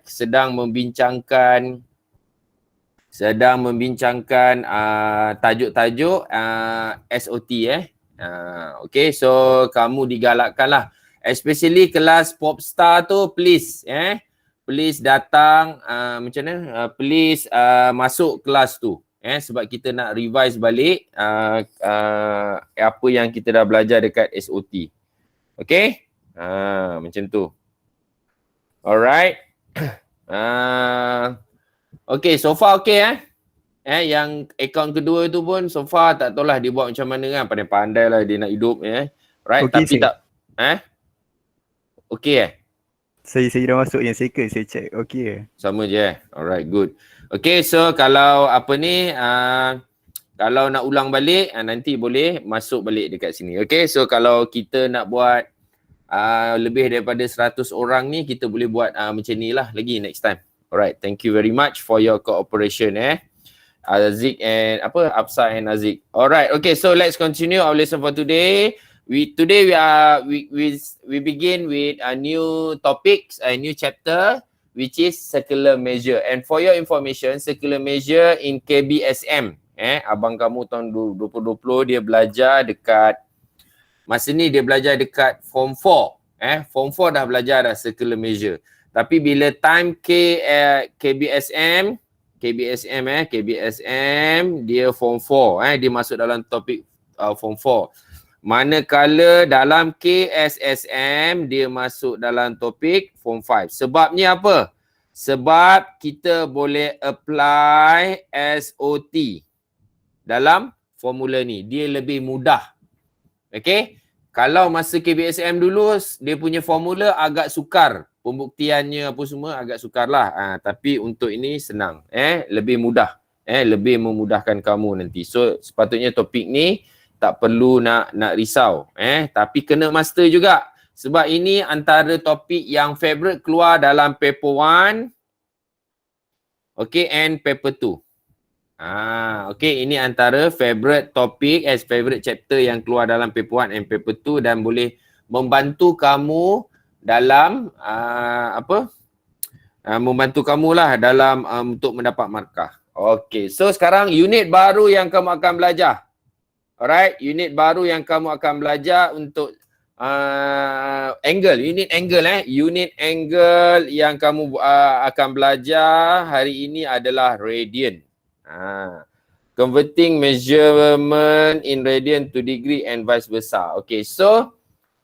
sedang membincangkan tajuk-tajuk SOT okay, so kamu digalakkanlah, especially kelas Popstar tu, please please datang, macam mana, please masuk kelas tu sebab kita nak revise balik apa yang kita dah belajar dekat SOT. Okay, macam tu. Alright. Okay, so far okay yang akaun kedua tu pun so far tak tahulah dia buat macam mana kan, pandai-pandai lah dia nak hidup right, okay, tapi tak okay Saya dah masuk yang second, saya check. Okay. Sama je Alright, good. Okay, so kalau apa ni, kalau nak ulang balik, nanti boleh masuk balik dekat sini. Okay, so kalau kita nak buat lebih daripada 100 orang ni, kita boleh buat macam ni lah lagi next time. Alright, thank you very much for your cooperation Azik and Absa and Azik. Alright, okay, so let's continue our lesson for today. We begin with a new topics, a new chapter, which is circular measure. And for your information, circular measure in KBSM, abang kamu tahun 2020 dia belajar dekat, masa ni dia belajar dekat Form 4. Form 4 dah belajar dah circular measure. Tapi bila time KBSM dia Form 4, dia masuk dalam topik Form 4. Manakala dalam KSSM dia masuk dalam topik Form 5. Sebabnya apa? Sebab kita boleh apply SOT dalam formula ni. Dia lebih mudah. Okay? Kalau masa KBSM dulu, dia punya formula agak sukar. Pembuktiannya apa semua agak sukar lah. Tapi untuk ini senang. Lebih mudah. Lebih memudahkan kamu nanti. So, sepatutnya topik ni tak perlu nak risau. Tapi kena master juga. Sebab ini antara topik yang favorite keluar dalam paper 1. Okay, and paper 2. Okay, ini antara favorite topik favorite chapter yang keluar dalam paper 1 and paper 2 dan boleh membantu kamu dalam membantu kamu lah dalam untuk mendapat markah. Okay, so sekarang unit baru yang kamu akan belajar. Alright, unit baru yang kamu akan belajar untuk angle, unit angle yang kamu akan belajar hari ini adalah radian. Converting measurement in radian to degree and vice versa. Okay, so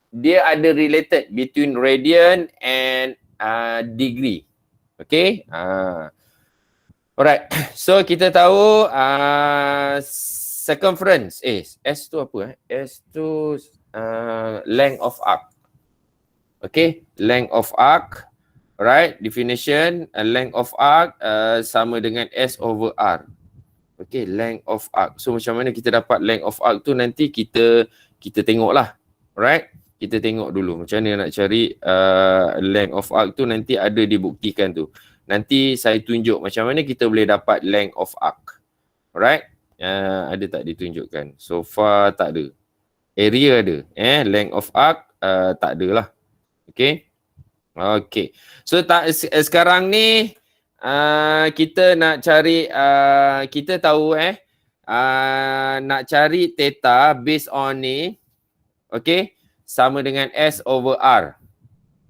dia ada related between radian and degree. Okay, alright, so kita tahu circumference, S tu apa S tu length of arc. Okay, length of arc. Alright, definition, length of arc sama dengan S over R. Okay, length of arc. So macam mana kita dapat length of arc tu, nanti kita tengok lah. Alright, kita tengok dulu macam mana nak cari length of arc tu, nanti ada dibuktikan tu. Nanti saya tunjuk macam mana kita boleh dapat length of arc. Alright. Ada tak ditunjukkan? So far tak ada. Area ada. Length of arc tak ada lah. Okay. Okay. So sekarang ni kita nak cari, kita tahu nak cari theta based on ni. Okay. Sama dengan S over R.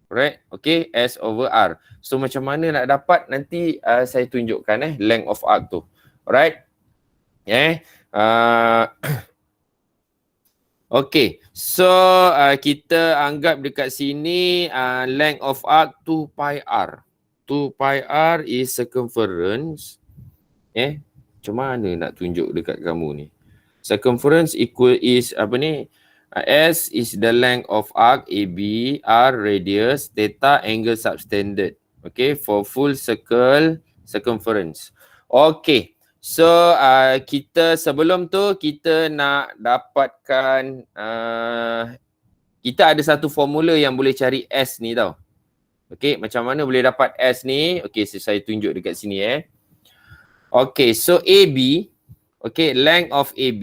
Right. Okay. S over R. So macam mana nak dapat, nanti saya tunjukkan length of arc tu. Alright. Okay, so kita anggap dekat sini length of arc 2 pi r. 2 pi r is circumference. Macam mana nak tunjuk dekat kamu ni? Circumference equal is apa ni? S is the length of arc AB, R radius, theta angle subtended. Okay, for full circle circumference. Okay. So kita sebelum tu kita nak dapatkan kita ada satu formula yang boleh cari S ni tau. Okey, macam mana boleh dapat S ni? Okey, saya tunjuk dekat sini Okey, so AB, okey, length of AB,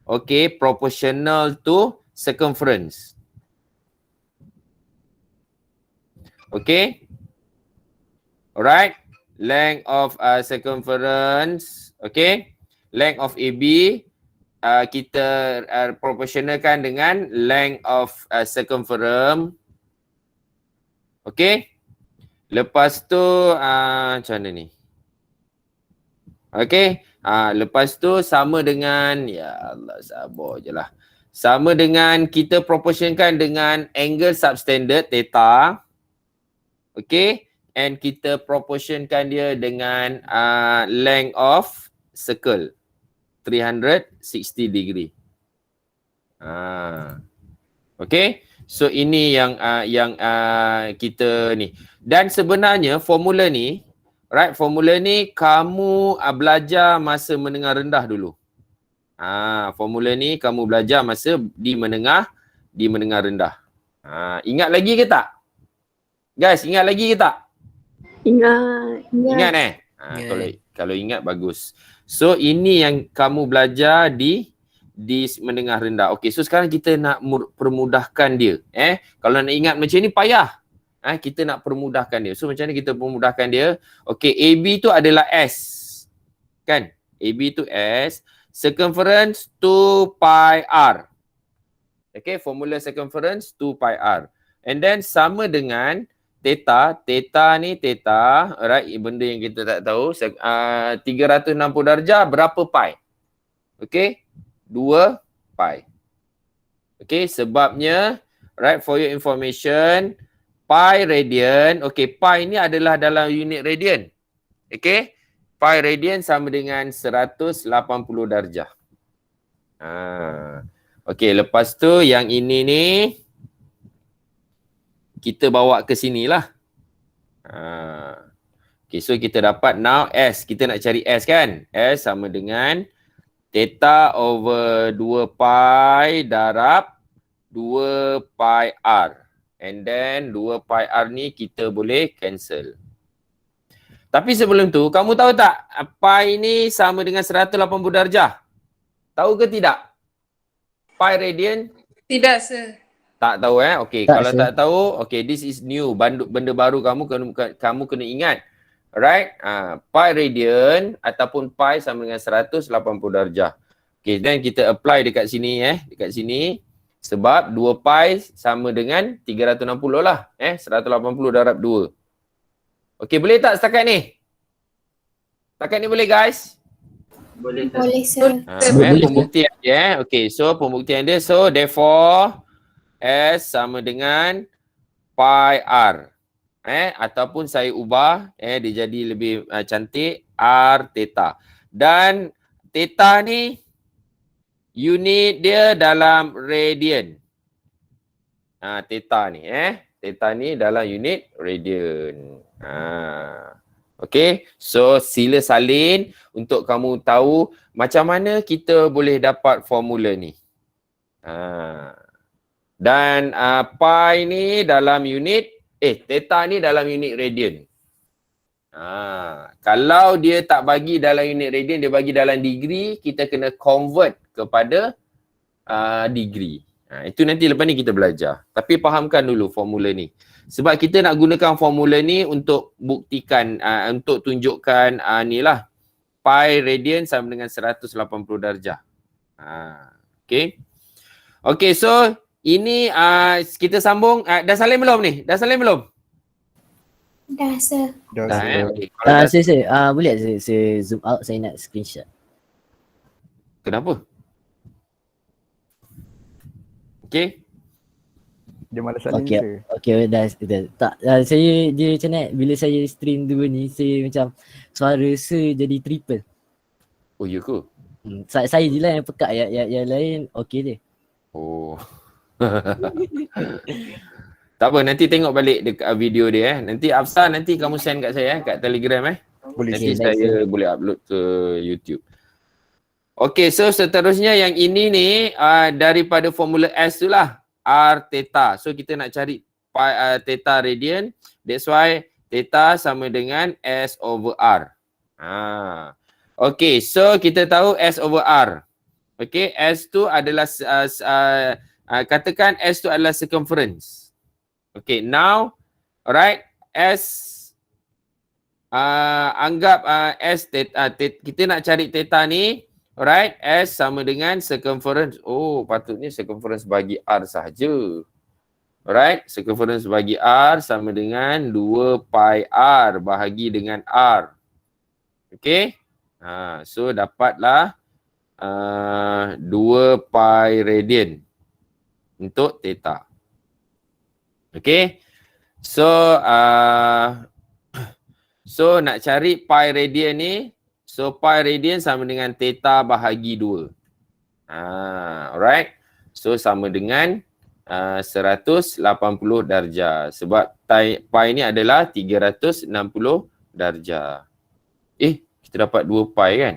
okey, proportional to circumference. Okay. Alright. Length of circumference. Okay. Length of AB. Kita proportionalkan dengan length of circumference. Okay. Lepas tu macam mana ni? Okay. Lepas tu sama dengan, ya Allah sabar je lah. Sama dengan kita proportionkan dengan angle substandard theta. Okay. And kita proportionkan dia dengan length of circle 360 degree. Okay. So ini yang kita ni. Dan sebenarnya formula ni, right, formula ni kamu belajar masa menengah rendah dulu. Formula ni kamu belajar masa di menengah rendah. Ingat lagi ke tak? Guys, ingat lagi ke tak? Ingat Kalau ingat bagus. So ini yang kamu belajar di menengah rendah. Okey, so sekarang kita nak permudahkan dia. Kalau nak ingat macam ni payah. Kita nak permudahkan dia. So macam mana kita permudahkan dia? Okey, AB tu adalah S. Kan? AB tu S. Circumference 2 pi R. Okey, formula circumference 2 pi R. And then sama dengan theta ni theta, alright, benda yang kita tak tahu, 360 darjah berapa pi? Okey, 2 pi. Okey, sebabnya, right, for your information, pi radian, okey, pi ni adalah dalam unit radian. Okey, pi radian sama dengan 180 darjah. Okey, lepas tu yang ini ni, kita bawa ke sini lah. Okay, so kita dapat now S. Kita nak cari S kan? S sama dengan theta over 2 pi darab 2 pi R. And then 2 pi R ni kita boleh cancel. Tapi sebelum tu, kamu tahu tak pi ni sama dengan 180 darjah? Tahu ke tidak? Pi radian? Tidak, sir. Tak tahu okey, kalau tak tahu, okey, this is new, benda baru kamu kena ingat. Alright? Pi radian ataupun pi sama dengan 180 darjah. Okey, dan kita apply dekat sini dekat sini sebab 2 pi sama dengan 360 lah, 180 darab 2. Okey, boleh tak setakat ni? Setakat ni boleh guys? Boleh, sir. Pembuktian dia okey, so pembuktian dia, so therefore S sama dengan pi R. Ataupun saya ubah dia jadi lebih cantik, R theta. Dan theta ni unit dia dalam radian. Theta ni theta ni dalam unit radian. Okey, so sila salin untuk kamu tahu macam mana kita boleh dapat formula ni. Dan pi ni dalam unit, theta ni dalam unit radian. Kalau dia tak bagi dalam unit radian, dia bagi dalam degree, kita kena convert kepada degree. Itu nanti lepas ni kita belajar. Tapi fahamkan dulu formula ni. Sebab kita nak gunakan formula ni untuk buktikan, untuk tunjukkan ni lah. Pi radian sama dengan 180 darjah. Okay. Okay, so ini kita sambung. Dah salin belum ni? Dah salin belum? Dah, sir. Okay. Boleh tak saya zoom out, saya nak screenshot. Kenapa? Okay. Dia malas salin Okay, dah. Tak, saya dia macam mana, bila saya stream dua ni, saya macam suara saya jadi triple. Oh, ya ke? Saya je lah yang pekat, yang lain okey je. Oh. Tak apa, nanti tengok balik dekat video dia Nanti Afsar, nanti kamu send kat saya kat Telegram Boleh. Nanti saya boleh upload ke YouTube. Okay, so seterusnya yang ini ni daripada formula S tu lah, R theta. So kita nak cari theta radian. That's why theta sama dengan S over R. Okay, so kita tahu S over R. Okay, S tu adalah katakan S tu adalah circumference. Okay, now Alright, S anggap S theta, kita nak cari theta ni, alright, S sama dengan circumference. Oh, patutnya circumference bagi R sahaja. Alright, circumference bagi R sama dengan 2 pi R bahagi dengan R. Okay, so dapatlah 2 pi radian untuk theta. Okay, so nak cari pi radian ni, so pi radian sama dengan theta bahagi 2. Alright, so sama dengan 180 darjah sebab pi ni adalah 360 darjah. Kita dapat 2 pi kan?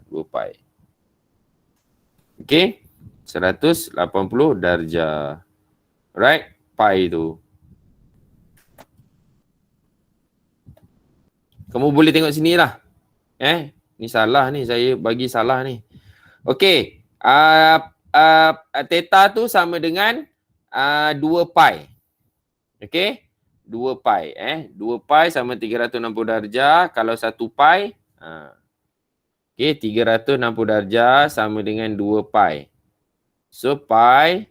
2 pi. Okay, 180 darjah. Right, pi tu. Kamu boleh tengok sini lah. Ni salah ni, saya bagi salah ni. Okay, theta tu sama dengan 2 pi. Okay, 2 pi. 2 pi sama 360 darjah. Kalau 1 pi, okay, 360 darjah sama dengan 2 pi. So, pi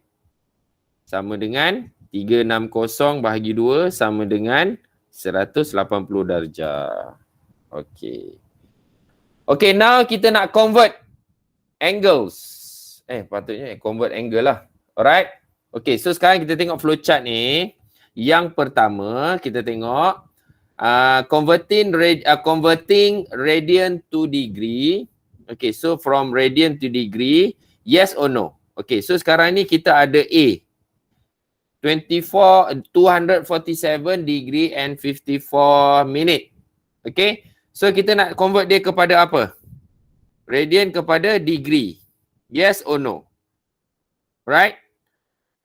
sama dengan 360 bahagi 2 sama dengan 180 darjah. Okay. Okay, now kita nak convert angles. Patutnya convert angle lah. Alright. Okay, so sekarang kita tengok flowchart ni. Yang pertama, kita tengok converting radian to degree. Okay, so from radian to degree, yes or no? Okay, so sekarang ni kita ada A. 247 degree and 54 minute. Okay, so kita nak convert dia kepada apa? Radian kepada degree. Yes or no? Right?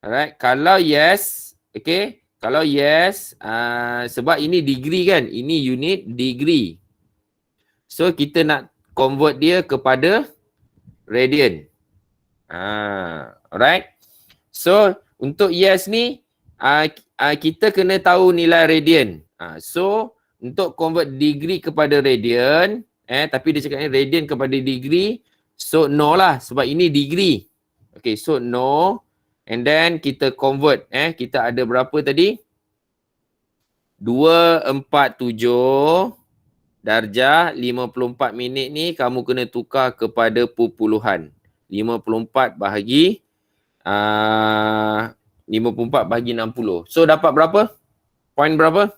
Alright, kalau yes, okay. Kalau yes, sebab ini degree kan? Ini unit degree. So, kita nak convert dia kepada radian. Alright. So, untuk yes ni, kita kena tahu nilai radian. So, untuk convert degree kepada radian, tapi dia cakap ni radian kepada degree, so no lah sebab ini degree. Okay, so no. And then kita convert. Kita ada berapa tadi? 247 darjah 54 minit ni kamu kena tukar kepada pupuluhan. 54 bahagi 60. So dapat berapa? Point berapa?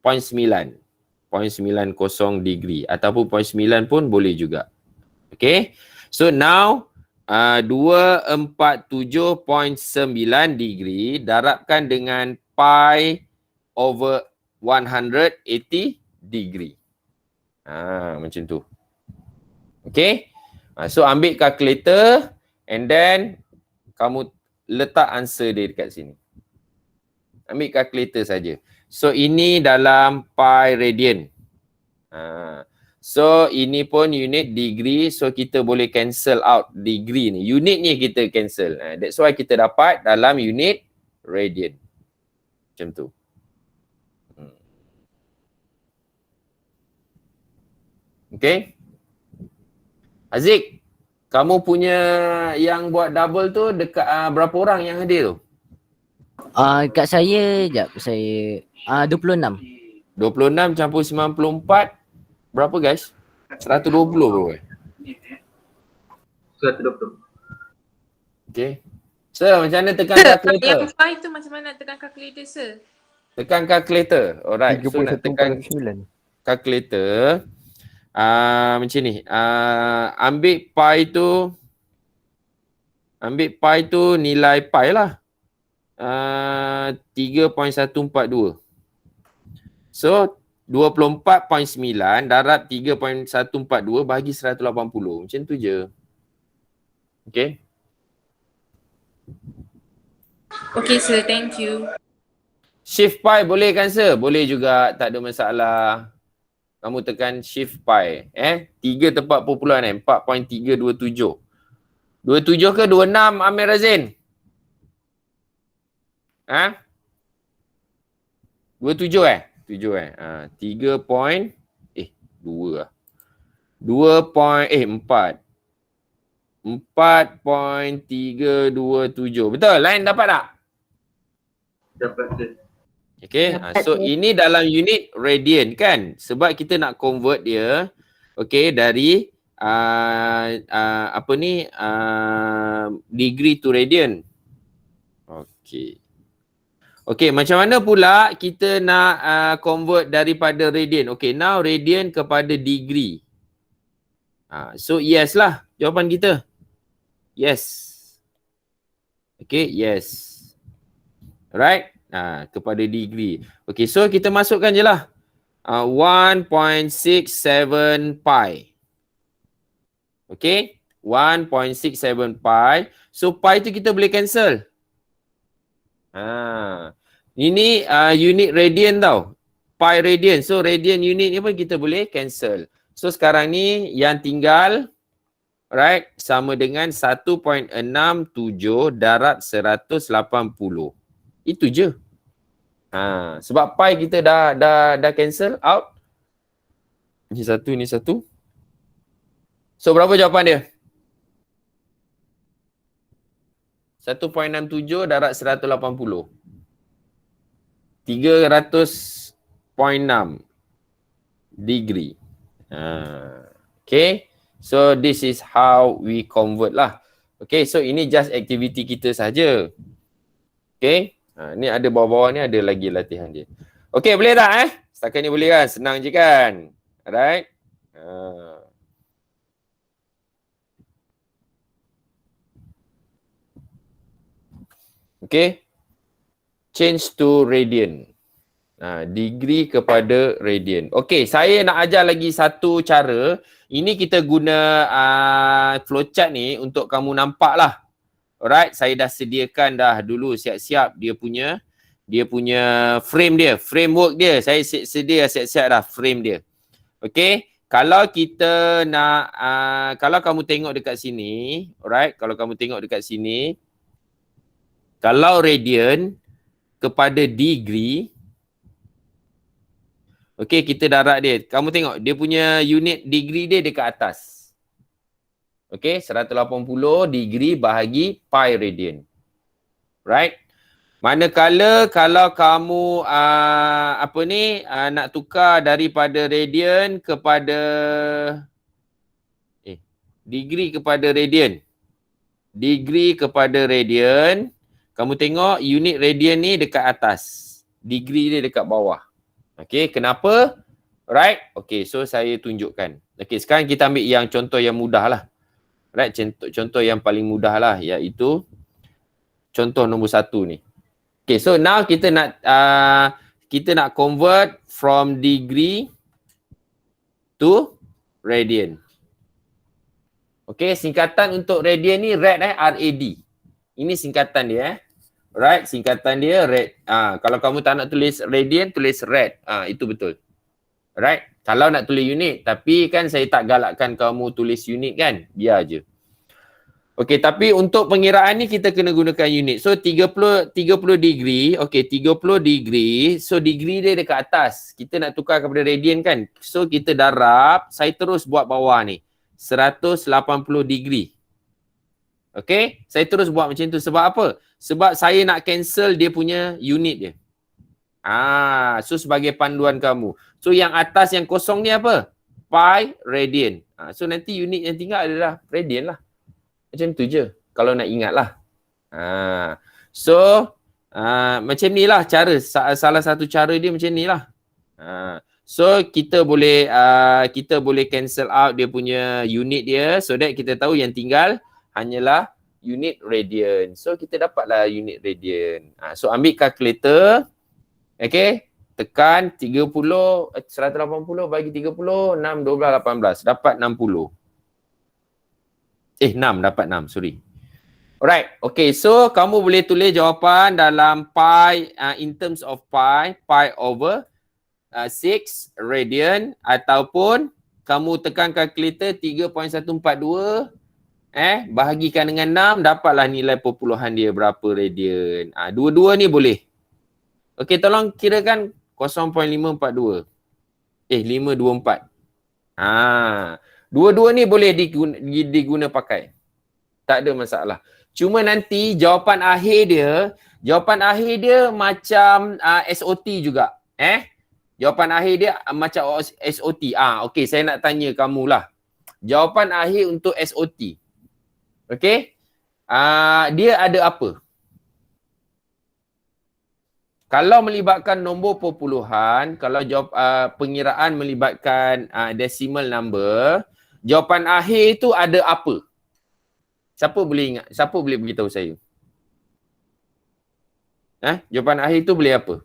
Point 9. Point 90 degree ataupun point 9 pun boleh juga. Okay. So now 247.9 degree darabkan dengan pi over 180 degree. Macam tu. Okay. So ambil calculator and then kamu letak answer dia dekat sini. Ambil calculator saja. So ini dalam pi radian. So ini pun unit degree, so kita boleh cancel out degree ni. Unit ni kita cancel. That's why kita dapat dalam unit radian. Macam tu. Okay. Aziz, kamu punya yang buat double tu dekat berapa orang yang hadir tu? Kat saya, sekejap, saya 26. 26 campur 94. Berapa guys? 120 berapa? 120. Okay. Sir, macam mana tekan calculator? Yang 5 tu macam mana nak tekan calculator, sir? Tekan calculator. Alright. So nak tekan calculator. Macam ni. Ambil pi tu nilai pi lah. 3.142. So 24.9 darab 3.142 bagi 180. Macam tu je. Okay. Okay, sir. Thank you. Shift pi boleh kan, sir? Boleh juga. Tak ada masalah. Kamu tekan shift pi. 3 tepat pupuluhan 4.327. 27 ke 26 Amir Razin? 27 7 3 point 2 lah. 2 point 4. 4.327. Betul? Lain dapat tak? Dapat tu. Okay. So ini dalam unit radian kan? Sebab kita nak convert dia okay dari degree to radian. Okay. Okay, macam mana pula kita nak convert daripada radian? Okay, now radian kepada degree. So yes lah jawapan kita. Yes. Okay, yes. Right? Kepada degree. Okay, so kita masukkan je lah. 1.67 pi. Okay, 1.67 pi. So pi tu kita boleh cancel. Ini unit radian tau. Pi radian. So radian unit ni pun kita boleh cancel. So sekarang ni yang tinggal right sama dengan 1.67 darat 180. Itu je. Sebab pi kita dah cancel out. Ni satu. So berapa jawapan dia? 1.67 darat 180. 300.6 degree. Okay. So this is how we convert lah. Okay, so ini just activity kita saja. Okay. Ni ada bawah-bawah ni ada lagi latihan dia. Okay, boleh tak Setakat ni boleh kan? Senang je kan? Alright. Okay. Change to radian. Degree kepada radian. Okay, saya nak ajar lagi satu cara. Ini kita guna flowchart ni untuk kamu nampak lah. Alright, saya dah sediakan dah dulu siap-siap dia punya frame dia, framework dia. Saya sedia siap-siap dah frame dia. Okay, kalau kita nak, kalau kamu tengok dekat sini, alright, kalau kamu tengok dekat sini, kalau radian kepada degree, okay, kita darat dia. Kamu tengok, dia punya unit degree dia dekat atas. Okay, 180 degree bahagi pi radian. Right? Manakala kalau kamu nak tukar daripada radian kepada degree kepada radian. Degree kepada radian, kamu tengok unit radian ni dekat atas. Degree dia dekat bawah. Okay, kenapa? Right? Okay, so saya tunjukkan. Okay, sekarang kita ambil yang contoh yang mudah lah. Right, contoh yang paling mudah lah, iaitu contoh nombor 1 ni. Okay, so now kita nak convert from degree to radian. Okay, singkatan untuk radian ni rad RAD. Ini singkatan dia Right, singkatan dia rad. Kalau kamu tak nak tulis radian, tulis rad. Itu betul. Right. Kalau nak tulis unit, tapi kan saya tak galakkan kamu tulis unit kan. Biar je. Okey, tapi untuk pengiraan ni kita kena gunakan unit. So 30 degree. Okey, 30 degree. So degree dia dekat atas. Kita nak tukar kepada radian kan. So kita darab, saya terus buat bawah ni. 180 degree. Okey, saya terus buat macam tu. Sebab apa? Sebab saya nak cancel dia punya unit dia. So sebagai panduan kamu. So yang atas yang kosong ni apa? Pi radian. So nanti unit yang tinggal adalah radian lah. Macam tu je. Kalau nak ingat lah. So macam ni lah cara. Salah satu cara dia macam ni lah. So kita boleh cancel out dia punya unit dia. So that kita tahu yang tinggal hanyalah unit radian. So kita dapatlah unit radian. So ambil kalkulator. Okay. Tekan 180 bagi 30, 6, 12, 18. Dapat 60. 6, dapat 6. Sorry. Alright. Okay. So kamu boleh tulis jawapan dalam pi, in terms of pi over 6 radian. Ataupun kamu tekan kalkulator 3.142. Bahagikan dengan 6. Dapatlah nilai perpuluhan dia berapa radian. Dua-dua ni boleh. Okey, tolong kirakan 0.542. 524. Dua-dua ni boleh diguna pakai. Tak ada masalah. Cuma nanti jawapan akhir dia macam SOT juga. Jawapan akhir dia macam SOT. Okey, saya nak tanya kamu lah. Jawapan akhir untuk SOT. Okey? Dia ada apa? Kalau melibatkan nombor perpuluhan, kalau pengiraan melibatkan decimal number, jawapan akhir itu ada apa? Siapa boleh ingat? Siapa boleh beritahu saya? Jawapan akhir itu boleh apa?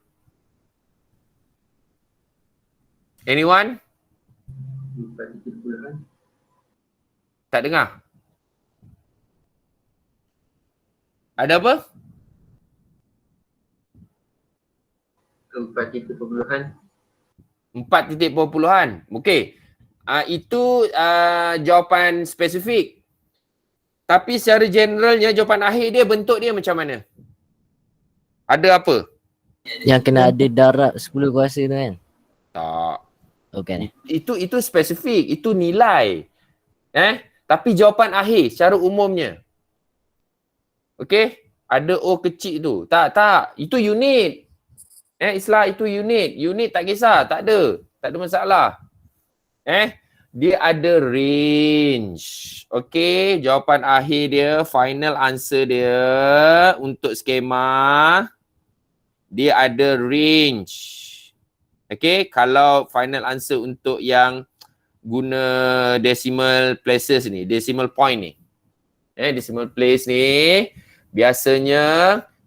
Anyone? 4 titik perpuluhan. Tak dengar? Ada apa? 4 titik perpuluhan. 4 titik perpuluhan. Okey. Itu jawapan spesifik. Tapi secara generalnya jawapan akhir dia, bentuk dia macam mana? Ada apa? Yang kena ada darab 10 kuasa tu kan? Tak. Bukan Itu spesifik. Itu nilai. Tapi jawapan akhir secara umumnya. Okey? Ada O kecil tu. Tak. Itu unit. Islah itu unit. Unit tak kisah. Tak ada. Tak ada masalah. Dia ada range. Okey, jawapan akhir dia, final answer dia untuk skema, dia ada range. Okey, kalau final answer untuk yang guna decimal places ni, decimal point ni. Decimal place ni, biasanya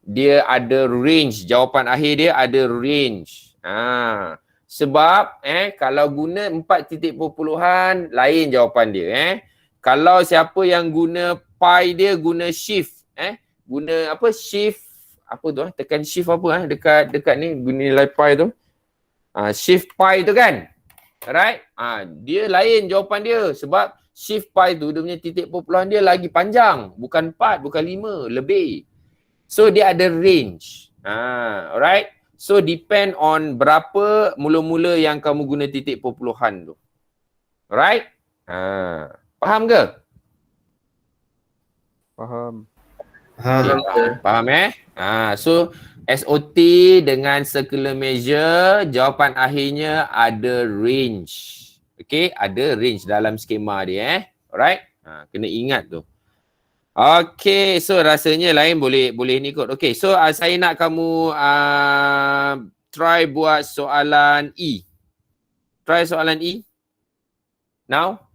dia ada range. Jawapan akhir dia ada range. Sebab kalau guna 4 titik perpuluhan, lain jawapan dia. Kalau siapa yang guna pi dia guna shift. Guna apa? Shift apa tu? Tekan shift apa dekat ni guna nilai pi tu. Shift pi tu kan? Alright? Dia lain jawapan dia sebab shift pi tu dia punya titik perpuluhan dia lagi panjang. Bukan 4, bukan 5, lebih. So dia ada range. Alright? So depend on berapa mula-mula yang kamu guna titik perpuluhan tu. Alright? Faham ke? Faham. Faham so SOT dengan circular measure, jawapan akhirnya ada range. Okay, ada range dalam skema dia. Alright? Kena ingat tu. Okay, so rasanya lain boleh ni kot. Okay, so saya nak kamu try buat soalan E. Try soalan E. Now.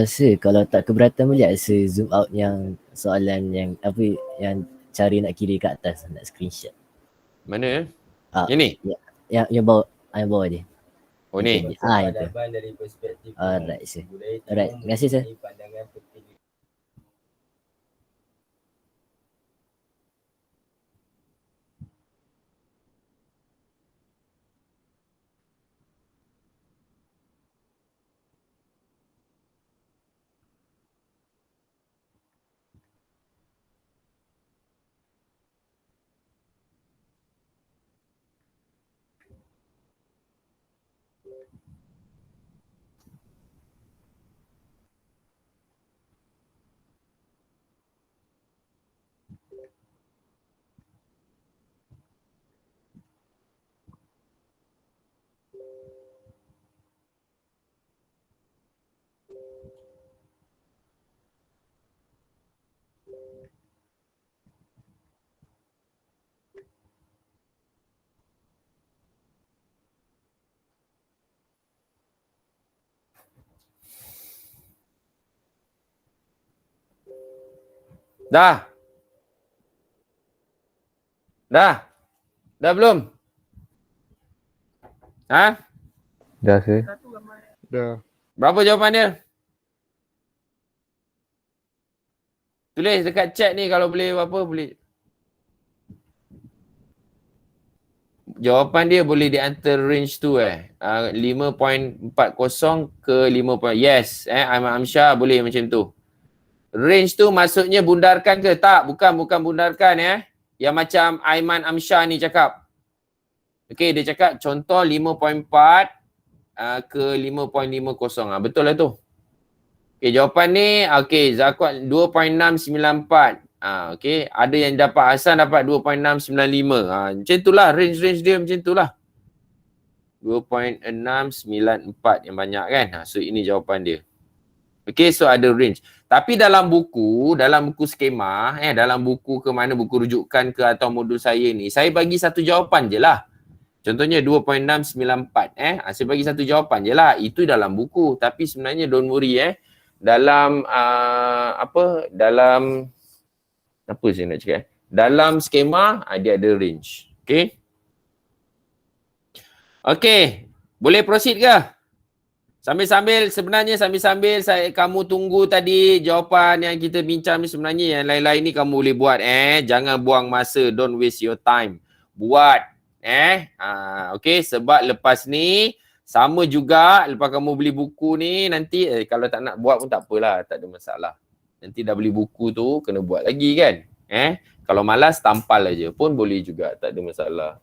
Sir, kalau tak keberatan boleh tak sir zoom out yang soalan yang apa yang cara nak kiri kat atas, nak screenshot. Mana? Ah, Yang ni? Yang bawah dia. Oh ni. Itu. Alright sir. Alright, terima kasih sir. Dah. Dah belum? Dah sir. Dah. Berapa jawapan dia? Tulis dekat chat ni kalau boleh apa boleh. jawapan dia boleh di antara range tu 5.40 ke 5. Yes, Aiman Amsyah boleh macam tu. Range tu maksudnya bundarkan ke? Tak, bukan bundarkan Yang macam Aiman Amsyah ni cakap. Okey, dia cakap contoh 5.4 ke 5.50. Betul lah tu. Okey, jawapan ni okey, Zakwat 2.694. Okey, ada yang dapat Hasan dapat 2.695. Macam itulah range dia macam itulah. 2.694 yang banyak kan. So ini jawapan dia. Okey, so ada range. Tapi dalam buku skema dalam buku ke mana buku rujukan ke atau modul saya ni, saya bagi satu jawapan je lah. Contohnya 2.694 saya bagi satu jawapan je lah. Itu dalam buku. Tapi sebenarnya don't worry dalam dalam apa saya nak cakap dalam skema dia ada range. Okay. Okay. Boleh proceed ke? Sambil-sambil kamu tunggu tadi jawapan yang kita bincang ni, sebenarnya yang lain-lain ni kamu boleh buat jangan buang masa, don't waste your time. Buat okay, sebab lepas ni sama juga lepas kamu beli buku ni nanti kalau tak nak buat pun tak apalah, tak ada masalah. Nanti dah beli buku tu kena buat lagi kan. Kalau malas tampal aja pun boleh juga, tak ada masalah.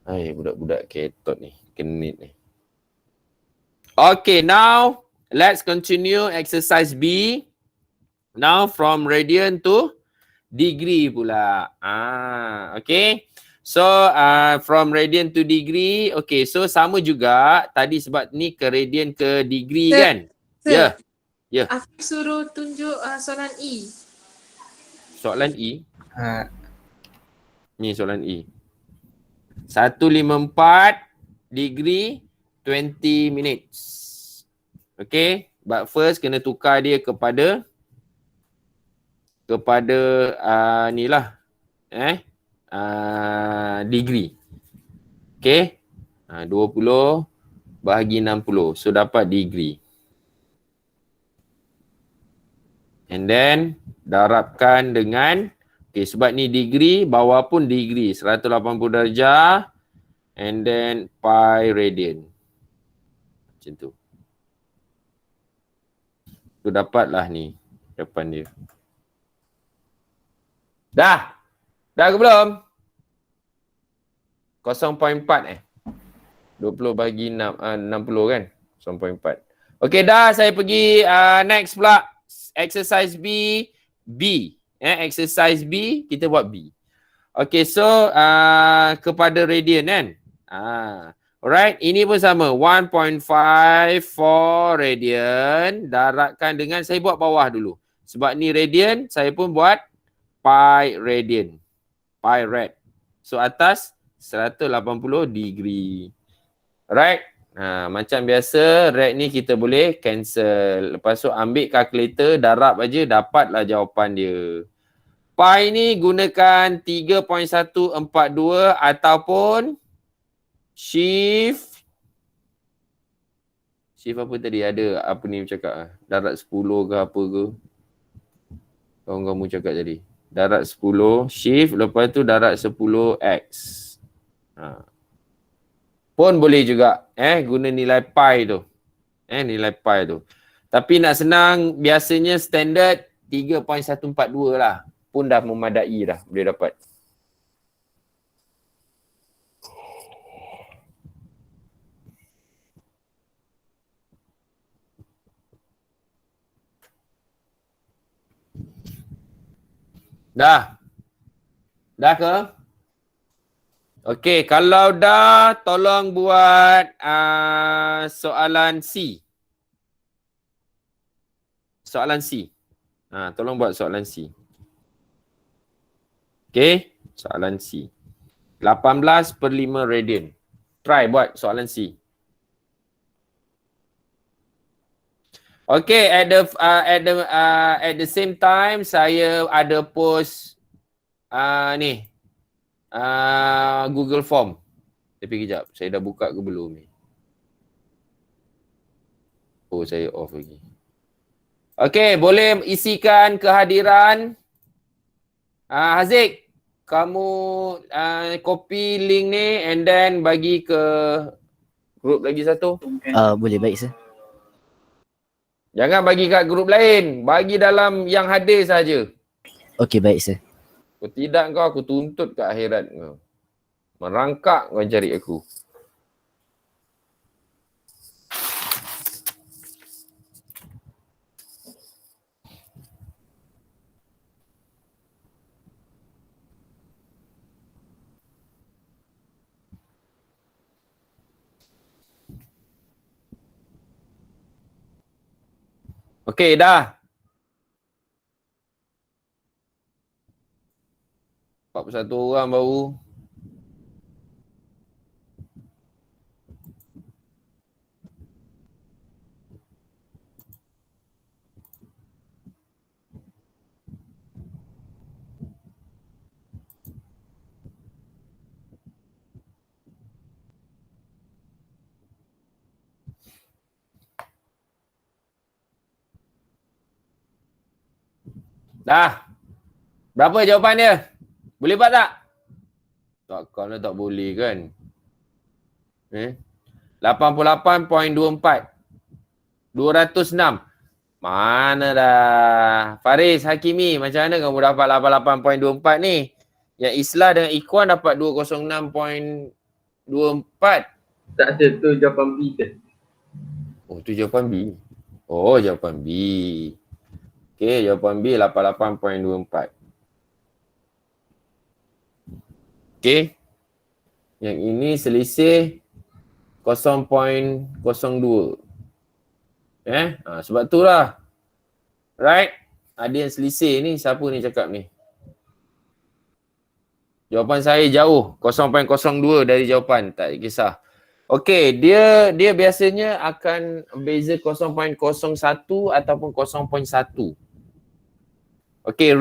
Budak-budak ketot ni, kenit ni. Okay, now let's continue exercise B. Now from radian to degree pula. Okay. So from radian to degree. Okay, so sama juga tadi sebab ni ke radian ke degree kan? Ya. Ya. Afiq suruh tunjuk soalan E. Soalan E. Ni soalan E. 154 degree 20 minutes. Okay. But first kena tukar dia kepada ni lah. Degree. Okay. 20 bahagi 60. So dapat degree. And then darabkan dengan sebab ni degree, bawah pun degree 180 darjah and then pi radian. Macam tu. Tu dapatlah ni depan dia. Dah ke belum? 0.4 20 bagi 60 kan? 0.4. Okey dah, saya pergi next pula. Exercise B. Exercise B, kita buat B. Okay, so kepada radian kan. Alright, ini pun sama. 1.54 radian. Darabkan dengan, saya buat bawah dulu. Sebab ni radian, saya pun buat pi radian. Pi rad. So atas 180 degree. Alright. Macam biasa, rad ni kita boleh cancel. Lepas tu ambil kalkulator, darab aja, dapatlah jawapan dia. Pi ni gunakan 3.142 ataupun shift apa tadi, ada apa ni cakap darat 10 ke apa ke, kamu cakap tadi darat 10 shift, lepas tu darat 10x pun boleh juga guna nilai pi tu, nilai pi tu. Tapi nak senang biasanya standard 3.142 lah pun dah memadai dah, boleh dapat. Dah ke? Okey, kalau dah tolong buat soalan C. Soalan C. Tolong buat soalan C. Okey, soalan C. 18/5 radian. Try buat soalan C. Okay, at the same time saya ada post Google Form. Tapi kejap, saya dah buka ke belum ni? Oh, saya off lagi. Okay, boleh isikan kehadiran Haziq. kamu copy link ni and then bagi ke grup lagi satu. Boleh, baik sir. Jangan bagi kat grup lain. Bagi dalam yang hadir saja. Okey, baik sir. Kalau tidak kau aku tuntut ke akhirat kau. Merangkak kau cari aku. Okey, dah. 41 orang baru. Dah. Berapa jawapan dia? Boleh buat tak? Takkanlah tak boleh kan. 88.24. 206. Mana dah. Faris Hakimi, macam mana kamu dapat 88.24 ni? Yang Islah dengan Ikhwan dapat 206.24. Tak ada tu jawapan B ke? Oh, tu jawapan B. Oh, jawapan B. Okey, jawapan B 88.24. Okey. Yang ini selisih 0.02. Sebab tu lah. Right? Ada yang selisih ni. Siapa ni cakap ni? Jawapan saya jauh. 0.02 dari jawapan. Tak kisah. Okey, dia biasanya akan beza 0.01 ataupun 0.1. Okey,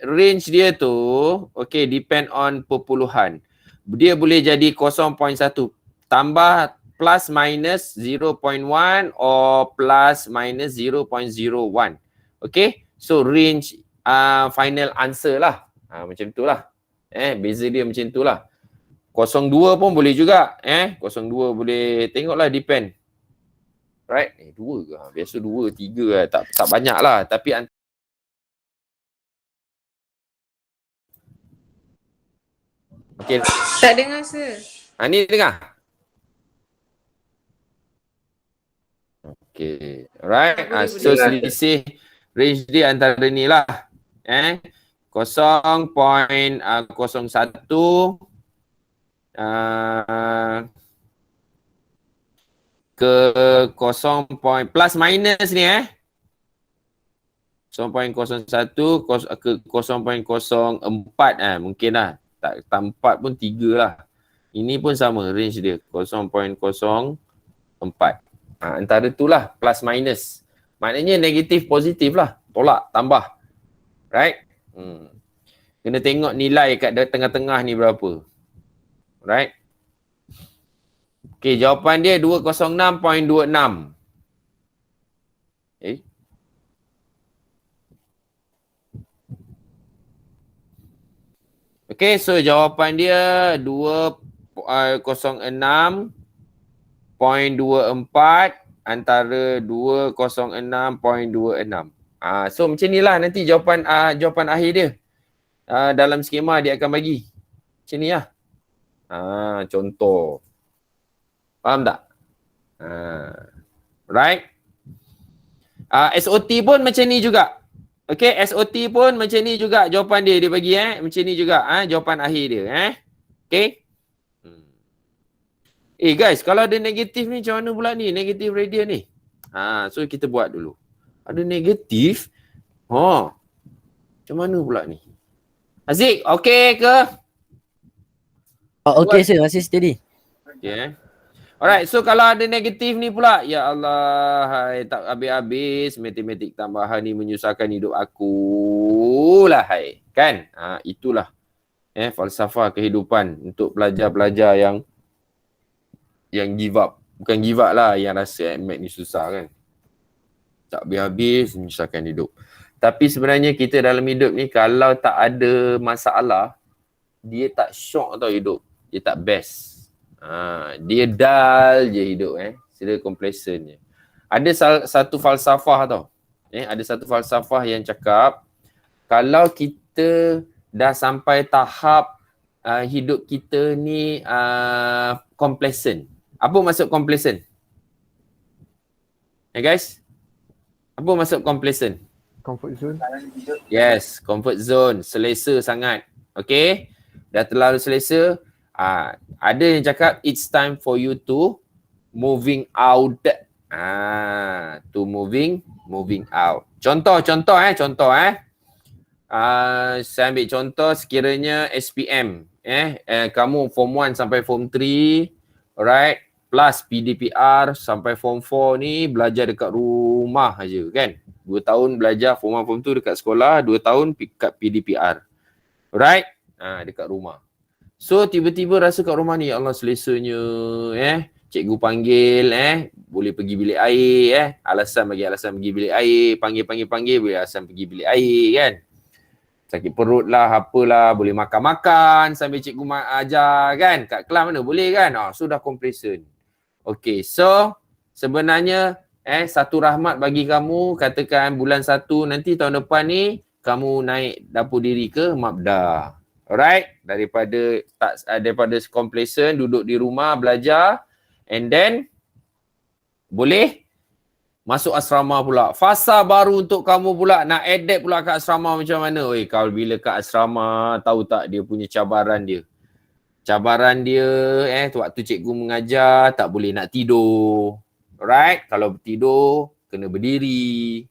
range dia tu depend on perpuluhan. Dia boleh jadi 0.1 tambah plus minus 0.1 or plus minus 0.01. Okey, so range final answer lah. Macam tu lah. Beza dia macam tu lah. 02 pun boleh juga. 02 boleh, tengoklah depend. Right? 2 ke? Biasa 2, 3 lah. Tak banyak lah. Tapi okey. Tak dengar sir. Ni dengar. Okey. Alright. So selisih range dia antara ni lah. 0.01 ke 0. Plus minus ni 0.01 ke 0.04 mungkin lah. Tak 4 pun 3 lah. Ini pun sama range dia 0.04. Antara tu lah plus minus. Maknanya negatif positif lah. Tolak tambah. Right? Kena tengok nilai kat tengah-tengah ni berapa. Right? Okay, jawapan dia 206.26. Okay, so jawapan dia 206.24 antara 206.26. So macam ni lah nanti jawapan akhir dia. Dalam skema dia akan bagi. Macam ni lah. Contoh. Faham tak? Right? SOT pun macam ni juga. Okay, SOT pun macam ni juga jawapan dia bagi macam ni juga jawapan akhir dia Okay. Guys, kalau ada negatif ni macam mana pula ni? Negatif radian ni. So kita buat dulu. Ada negatif. Macam mana pula ni? Aziz, okay ke? Okay sir, masih steady. Okay. Alright, so kalau ada negatif ni pula, ya Allah, tak habis-habis matematik tambahan ni menyusahkan hidup aku lah, kan? Itulah falsafah kehidupan untuk pelajar-pelajar yang give up. Bukan give up lah, yang rasa MAT ni susah kan. Tak habis-habis menyusahkan hidup. Tapi sebenarnya kita dalam hidup ni kalau tak ada masalah, dia tak syok tau hidup. Dia tak best. Dia dull je hidup Sila complacent je. Ada satu falsafah tau. Ada satu falsafah yang cakap kalau kita dah sampai tahap hidup kita ni complacent. Apa maksud complacent? Guys? Apa maksud complacent? Comfort zone. Yes, comfort zone. Selesa sangat. Okay? Dah terlalu selesa. Ada yang cakap it's time for you to moving out. To moving out. Contoh. Saya ambil contoh sekiranya SPM. Kamu form 1 sampai form 3. Alright. Plus PDPR sampai form 4 ni belajar dekat rumah aja kan. 2 tahun belajar form 1, form 2 dekat sekolah, 2 tahun dekat PDPR. Alright? Dekat rumah. So tiba-tiba rasa kat rumah ni, ya Allah selesanya, cikgu panggil, boleh pergi bilik air, alasan pergi bilik air, panggil, boleh alasan pergi bilik air kan. Sakit perut lah, apalah, boleh makan-makan sambil cikgu ajar kan. Kat kelas mana boleh kan. So dah complacent. Okay, so sebenarnya satu rahmat bagi kamu, katakan bulan 1 nanti tahun depan ni kamu naik dapur diri ke Mabda. Alright, daripada complacent duduk di rumah belajar and then boleh masuk asrama pula. Fasa baru untuk kamu pula nak adapt pula kat asrama macam mana. Kalau bila kat asrama tahu tak dia punya cabaran dia. Cabaran dia waktu cikgu mengajar tak boleh nak tidur. Alright, kalau tidur kena berdiri.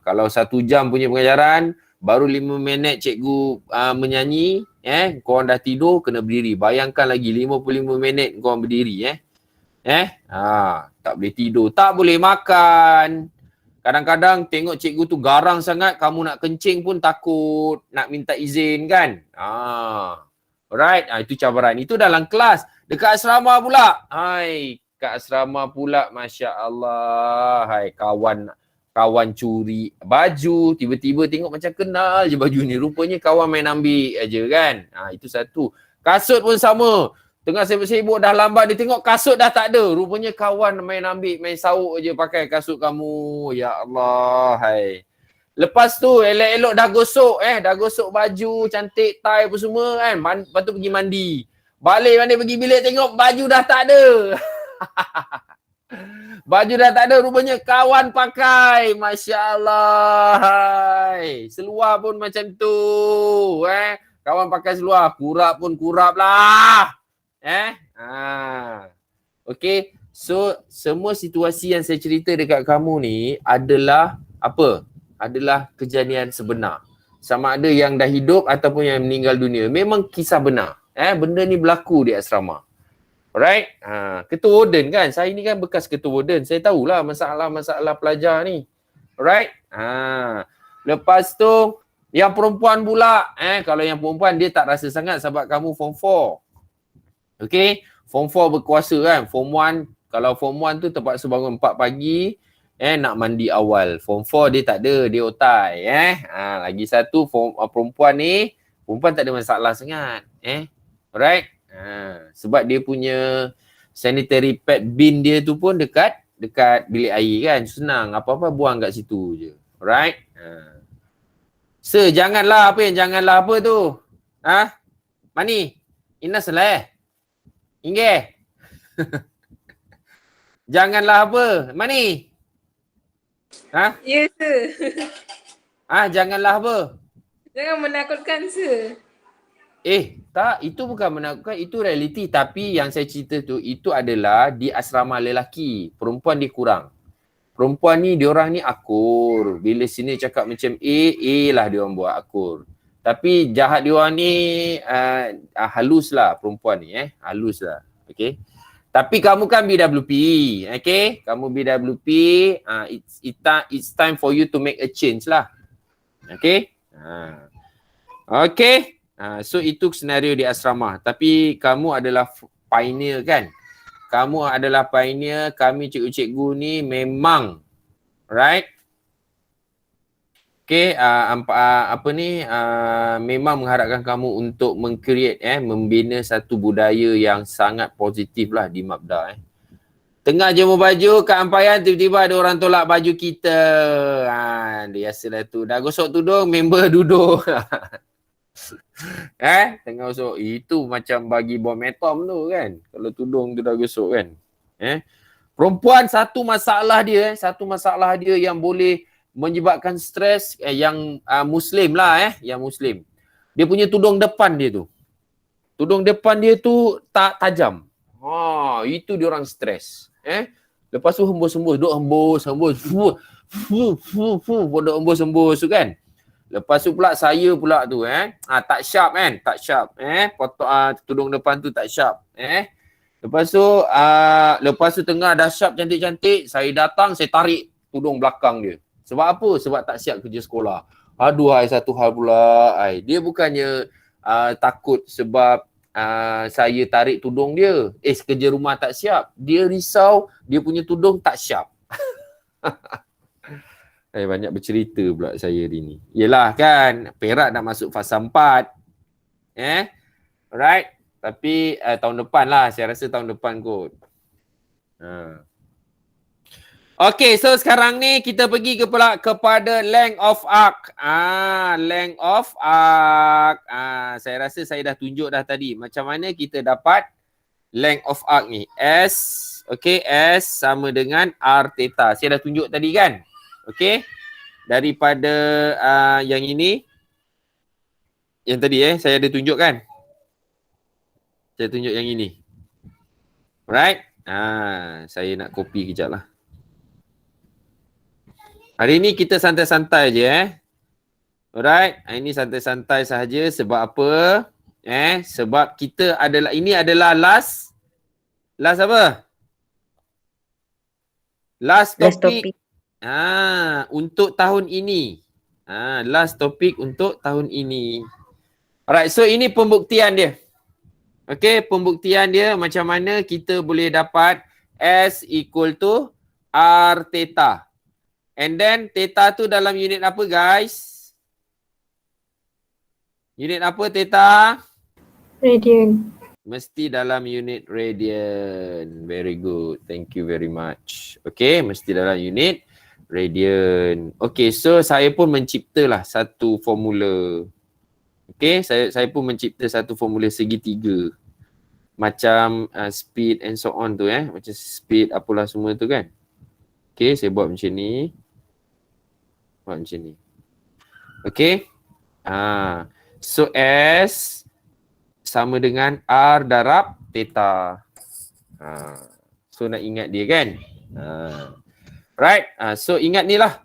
Kalau 1 jam punya pengajaran baru 5 minit cikgu menyanyi, korang dah tidur kena berdiri. Bayangkan lagi 55 minit korang berdiri tak boleh tidur, tak boleh makan. Kadang-kadang tengok cikgu tu garang sangat, kamu nak kencing pun takut nak minta izin kan. Alright, itu cabaran. Itu dalam kelas. Dekat asrama pula. Kat asrama pula, Masya Allah. Kawan curi baju, tiba-tiba tengok macam kenal je baju ni. Rupanya kawan main ambil aja kan. Itu satu. Kasut pun sama. Tengah sibuk-sibuk dah lambat, dia tengok kasut dah tak ada. Rupanya kawan main ambil, main sauk je pakai kasut kamu. Ya Allah. Lepas tu elok-elok dah gosok baju, cantik, tie apa semua kan. Lepas tu pergi mandi. Balik pergi bilik tengok baju dah tak ada. Baju dah tak ada, rupanya kawan pakai. Masya Allah. Seluar pun macam tu. Kawan pakai seluar, kurap pun kurap lah. Okay. So, semua situasi yang saya cerita dekat kamu ni adalah apa? Adalah kejadian sebenar. Sama ada yang dah hidup ataupun yang meninggal dunia. Memang kisah benar. Benda ni berlaku di asrama. Alright? Ketua warden kan? Saya ni kan bekas ketua warden. Saya tahulah masalah-masalah pelajar ni. Alright? Lepas tu, yang perempuan pula. Kalau yang perempuan dia tak rasa sangat sebab kamu form 4. Okay? Form 4 berkuasa kan? Form 1, kalau form 1 tu terpaksa bangun 4 pagi. Nak mandi awal. Form 4 dia tak ada, dia otai. Lagi satu perempuan ni, perempuan tak ada masalah sangat. Alright? Sebab dia punya sanitary pad bin dia tu pun dekat bilik air kan. Senang, apa-apa buang kat situ je. Alright? Sir, janganlah apa tu? Mani? Inas lah Inge? Janganlah apa? Mani? Ya, sir. Janganlah apa? Jangan menakutkan, sir. Tak, itu bukan menakutkan, itu realiti. Tapi yang saya cerita tu, itu adalah di asrama lelaki. Perempuan dia kurang. Perempuan ni, diorang ni akur. Bila sini cakap macam A lah diorang buat akur. Tapi jahat diorang ni halus lah perempuan ni. Halus lah. Okay. Tapi kamu kan BWP. Okay. Kamu BWP, it's time for you to make a change lah. Okay. Okay. So itu senario di asrama. Tapi kamu adalah pioneer kan? Kamu adalah pioneer. Kami cikgu-cikgu ni memang, right? Okay, memang mengharapkan kamu untuk meng-create, membina satu budaya yang sangat positif lah di Mabda. Tengah jemur baju kat ampaian, tiba-tiba ada orang tolak baju kita. Biasalah tu. Dah gosok tudung, member duduk. Tengah gosok. Itu macam bagi bom atom tu kan. Kalau tudung tu dah gosok kan. Perempuan satu masalah dia yang boleh menyebabkan stres yang Muslim lah yang Muslim. Dia punya tudung depan dia tu. Tudung depan dia tu tak tajam. Itu dia orang stres. Lepas tu hembus-hembus, duk hembus-hembus. Duk hembus-hembus tu kan. Lepas tu pula saya pula tu tak sharp kan, tak sharp. Tudung depan tu tak sharp. Lepas tu tengah dah sharp cantik-cantik, saya datang, saya tarik tudung belakang dia. Sebab apa? Sebab tak siap kerja sekolah. Aduh, satu hal pula. Dia bukannya takut sebab saya tarik tudung dia. Kerja rumah tak siap. Dia risau dia punya tudung tak siap. Banyak bercerita pula saya hari ni. Yelah kan, Perak dah masuk fasa 4. Alright. Tapi tahun depan lah. Saya rasa tahun depan kot. Okay, so sekarang ni kita pergi kepada length of arc. Length of arc. Saya rasa saya dah tunjuk dah tadi. Macam mana kita dapat length of arc ni. S, okay, S sama dengan R theta. Saya dah tunjuk tadi kan? Okay. Daripada yang ini. Yang tadi saya ada tunjuk kan? Saya tunjuk yang ini. Alright. Saya nak copy kejap lah. Hari ni kita santai-santai je Alright. Ini santai-santai sahaja. Sebab apa? Sebab kita adalah, ini adalah last apa? Last topic. Untuk tahun ini. Last topic untuk tahun ini. Alright, so ini pembuktian dia. Okay, pembuktian dia macam mana kita boleh dapat S equal to R theta. And then theta tu dalam unit apa guys? Unit apa theta? Radian. Mesti dalam unit radian. Very good. Thank you very much. Okay, mesti dalam unit radian. Okay, so saya pun menciptalah satu formula. Okay, saya pun mencipta satu formula segitiga. Macam speed and so on tu Macam speed apalah semua tu kan. Okay, saya buat macam ni. Macam ni. Okay. So S sama dengan R darab theta. So nak ingat dia kan. Right. So ingat ni lah.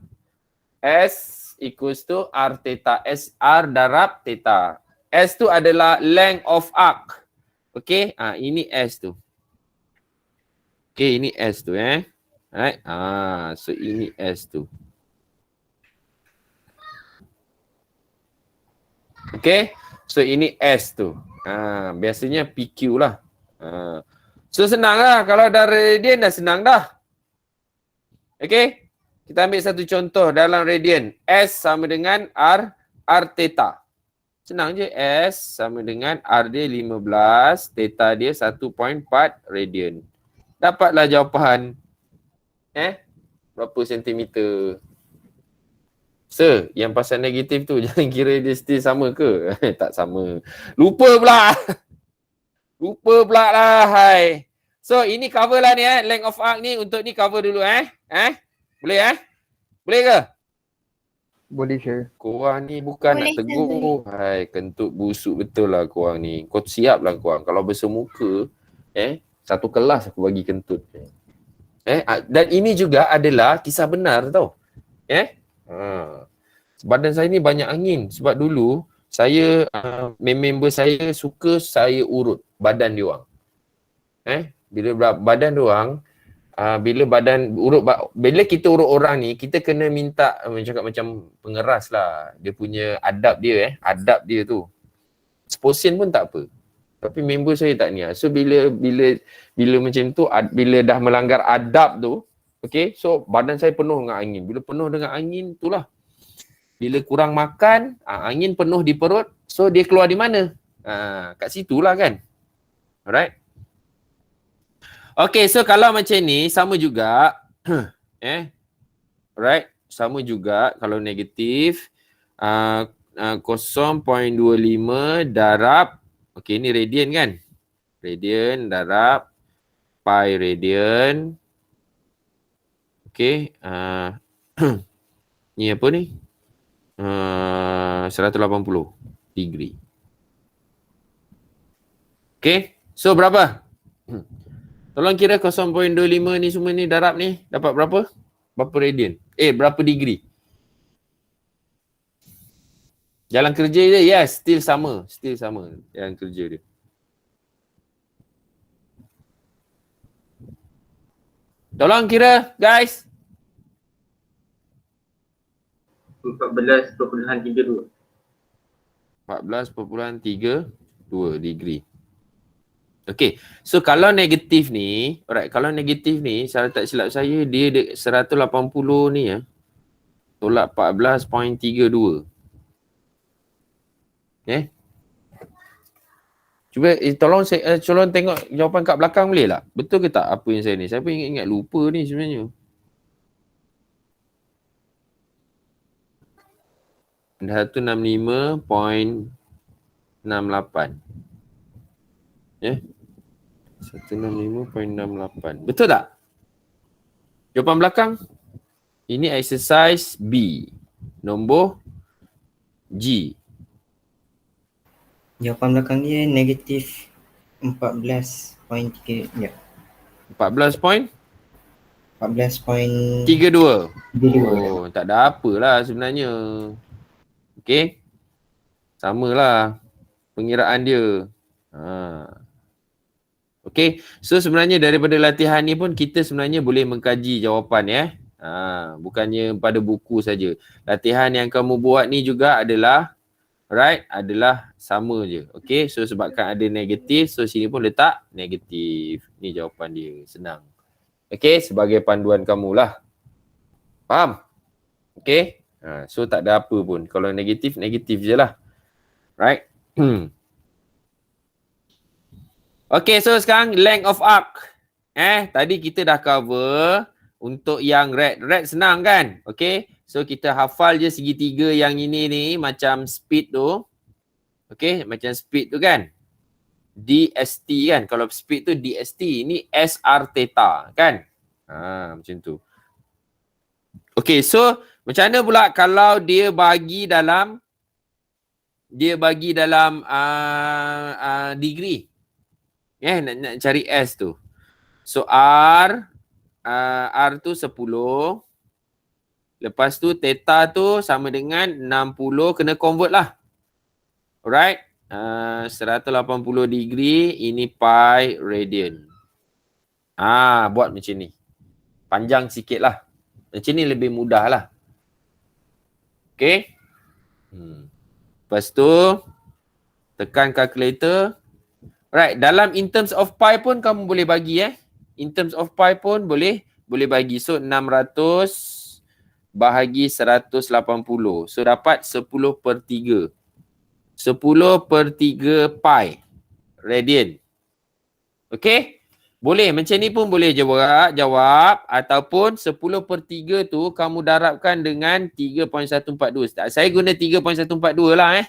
S equals to R theta. S R darab theta. S tu adalah length of arc. Okay. Ini S tu. Okay, ini S tu Right. So ini S tu. Okay. So ini S tu. Biasanya PQ lah. So senang lah. Kalau dah radian dah senang dah. Okay. Kita ambil satu contoh dalam radian. S sama dengan R theta. Senang je. S sama dengan R dia 15. Theta dia 1.4 radian. Dapatlah jawapan. Berapa sentimeter? Sir, yang pasal negatif tu jangan kira dia still sama ke? Tak sama. Lupa pula. Lupa pula lah. Hai. So ini cover lah ni length of arc ni. Untuk ni cover dulu Boleh Boleh ke? Boleh share. Korang ni bukan boleh, nak tegur. Hai, kentut busuk betul lah korang ni. Kau siap lah korang. Kalau bersemuka, satu kelas aku bagi kentut. Dan ini juga adalah kisah benar tau. Badan saya ni banyak angin. Sebab dulu, saya, member saya suka saya urut badan diorang. Bila badan diorang, bila kita urut orang ni, kita kena minta cakap macam pengeras lah. Dia punya adab dia adab dia tu. Seposen pun tak apa. Tapi member saya tak niat. So bila macam tu, bila dah melanggar adab tu, okay, so badan saya penuh dengan angin. Bila penuh dengan angin, itulah Bila kurang makan, angin penuh di perut, so dia keluar di mana? Kat situlah kan. Alright. Okay, so kalau macam ni, sama juga. Alright, sama juga kalau negatif. 0.25 darab, okay, ni radian kan? Radian darab pi radian. Okay, ni apa ni? 180 degree. Okay, so berapa? Tolong kira 0.25 ni semua ni darab ni dapat berapa? Berapa radian? Berapa degree? Jalan kerja dia, yes, still sama jalan kerja dia. Tolong kira, guys. 14.32. 14.32 degree. Okay, so kalau negatif ni, alright, kalau negatif ni, saya tak silap saya, dia 180 ni ya, tolak 14.32. Cuba tolong tengok jawapan kat belakang boleh tak? Betul ke tak apa yang saya ni? Saya pun ingat lupa ni sebenarnya. 165.68. 165.68. Betul tak? Jawapan belakang. Ini exercise B. Nombor G. Jawapan belakang dia negatif 14.3. Ya. 14.32. 14.32. Oh, tak ada apalah sebenarnya. Okey. Samalah pengiraan dia. Okey. So sebenarnya daripada latihan ni pun kita sebenarnya boleh mengkaji jawapan ya. Bukannya pada buku saja. Latihan yang kamu buat ni juga adalah adalah sama je. Okey. So sebabkan ada negatif, so sini pun letak negatif. Ni jawapan dia. Senang. Okey, sebagai panduan kamulah. Faham? Okey. So tak ada apa pun. Kalau negatif, negatif je lah. Right? Okay, so sekarang length of arc. Tadi kita dah cover untuk yang red. Red senang kan? Okay. So kita hafal je segitiga yang ini ni macam speed tu. Okay, macam speed tu kan? DST kan? Kalau speed tu DST. Ini SR theta kan? Macam tu. Okay, so macam mana pula kalau dia bagi dalam degree? Nak cari S tu. So R tu 10. Lepas tu theta tu sama dengan 60. Kena convert lah. Alright. 180 degree. Ini pi radian. Buat macam ni. Panjang sikit lah. Macam ni lebih mudah lah. Okay. Lepas tu tekan calculator. Right, dalam in terms of pi pun kamu boleh bagi In terms of pi pun boleh bagi. So 600 bahagi 180. So dapat 10/3. 10/3 pi radian. Okay? Boleh, macam ni pun boleh jawab ataupun 10/3 tu kamu darabkan dengan 3.142. Saya guna 3.142 lah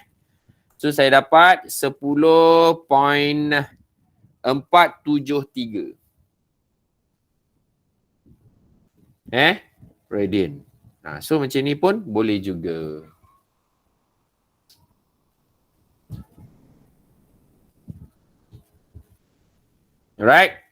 So saya dapat 10.473. Radian. So macam ni pun boleh juga. Alright.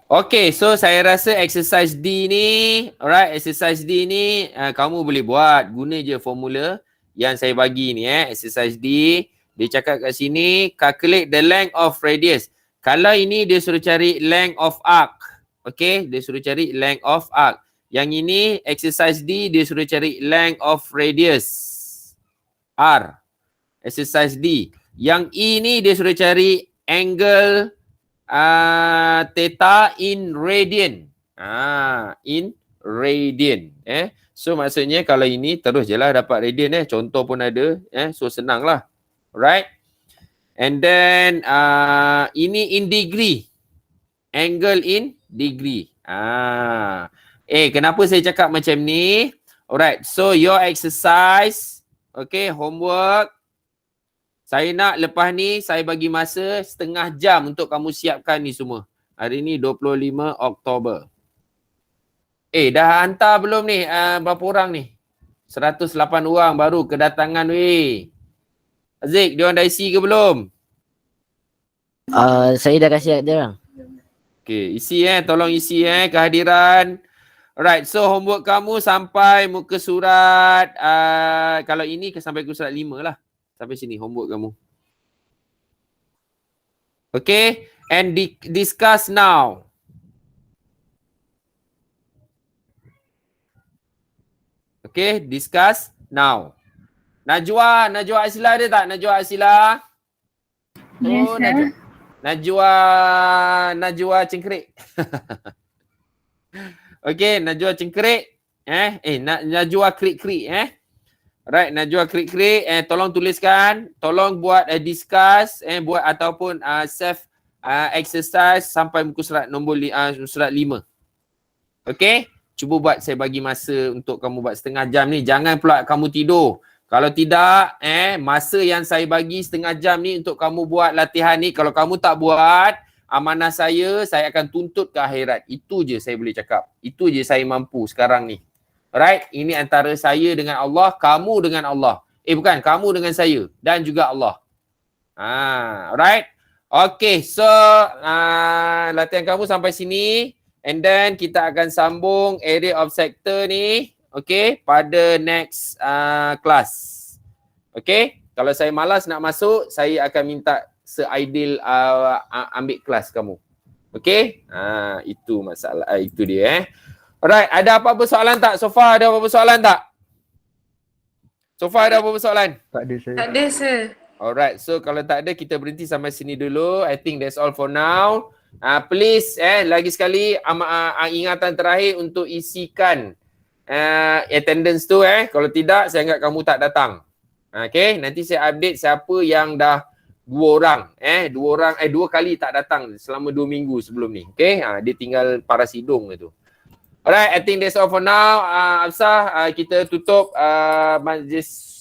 Okay, so saya rasa exercise D ni, alright, exercise D ni kamu boleh buat. Guna je formula yang saya bagi ni exercise D. Dia cakap kat sini, calculate the length of radius. Kalau ini dia suruh cari length of arc. Okay, dia suruh cari length of arc. Yang ini exercise D dia suruh cari length of radius. R. Exercise D. Yang E ni dia suruh cari angle theta in radian. In radian. So maksudnya kalau ini terus je lah dapat radian contoh pun ada. So senang lah. Right? And then ini in degree. Angle in degree. Kenapa saya cakap macam ni? Alright, so your exercise, okay, homework. Saya nak lepas ni saya bagi masa setengah jam untuk kamu siapkan ni semua. Hari ni 25 Oktober. Dah hantar belum ni? Berapa orang ni? 108 orang baru kedatangan weh. Aziz, dia orang dah isi ke belum? Saya dah kasih dia orang. Okay, isi tolong isi kehadiran. Alright, so homework kamu sampai muka surat, kalau ini sampai muka surat 5 lah. Sampai sini homework kamu. Okay, and discuss now. Okay, discuss now. Najwa Asila ada tak? Najwa Asila? Yes, sir. Najwa Cengkerik. Okay, Najwa Cengkerik. Najwa Krik-Krik. Right, Najwa Krik-Krik. Tolong tuliskan. Tolong buat discuss. Buat ataupun self exercise sampai muka surat nombor surat 5. Okay? Cuba buat, saya bagi masa untuk kamu buat setengah jam ni. Jangan pula kamu tidur. Kalau tidak, masa yang saya bagi setengah jam ni untuk kamu buat latihan ni, kalau kamu tak buat, amanah saya akan tuntut ke akhirat. Itu je saya boleh cakap. Itu je saya mampu sekarang ni. Alright? Ini antara saya dengan Allah, kamu dengan Allah. Bukan, kamu dengan saya dan juga Allah. Alright? Okay, so latihan kamu sampai sini. And then kita akan sambung area of sector ni, okay, pada next class. Okay, kalau saya malas nak masuk, saya akan minta se-ideal ambil kelas kamu. Okay, itu masalah, itu dia. Alright, ada apa-apa soalan tak? So far ada apa-apa soalan tak? So far ada apa-apa soalan? Tak ada, sir. Tak ada, sir. Alright, so kalau tak ada kita berhenti sampai sini dulu. I think that's all for now. Please lagi sekali ingatan terakhir untuk isikan attendance tu kalau tidak saya anggap kamu tak datang. Okay, nanti saya update siapa yang dah 2 kali tak datang selama 2 minggu sebelum ni. Okay, dia tinggal paras hidung tu. Alright, I think that's all for now. Afsah, kita tutup majlis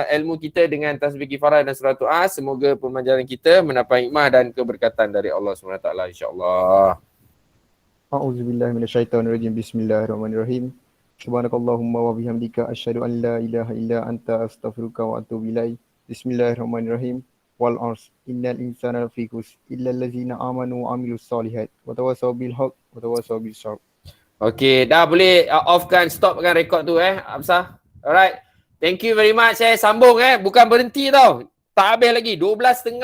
ilmu kita dengan tasbih kifarah dan surah doa. Semoga pembelajaran kita mendapat hikmah dan keberkatan dari Allah SWT, insya-Allah. A'udzubillahi minasyaitonirrajim. Bismillahirrahmanirrahim. Subhanakallahumma wa bihamdika asyhadu an la ilaha illa anta astaghfiruka wa atubu ilaik. Bismillahirrahmanirrahim. Wal 'asr innal insana lafi khusr illa allazina amanu wa amilus solihat wa tawassaw bil haqq wa tawassaw bis sabr. Okey, dah boleh off-kan, stopkan rekod tu Absah. Alright. Thank you very much. Sambung bukan berhenti tau. Tak habis lagi. 12.30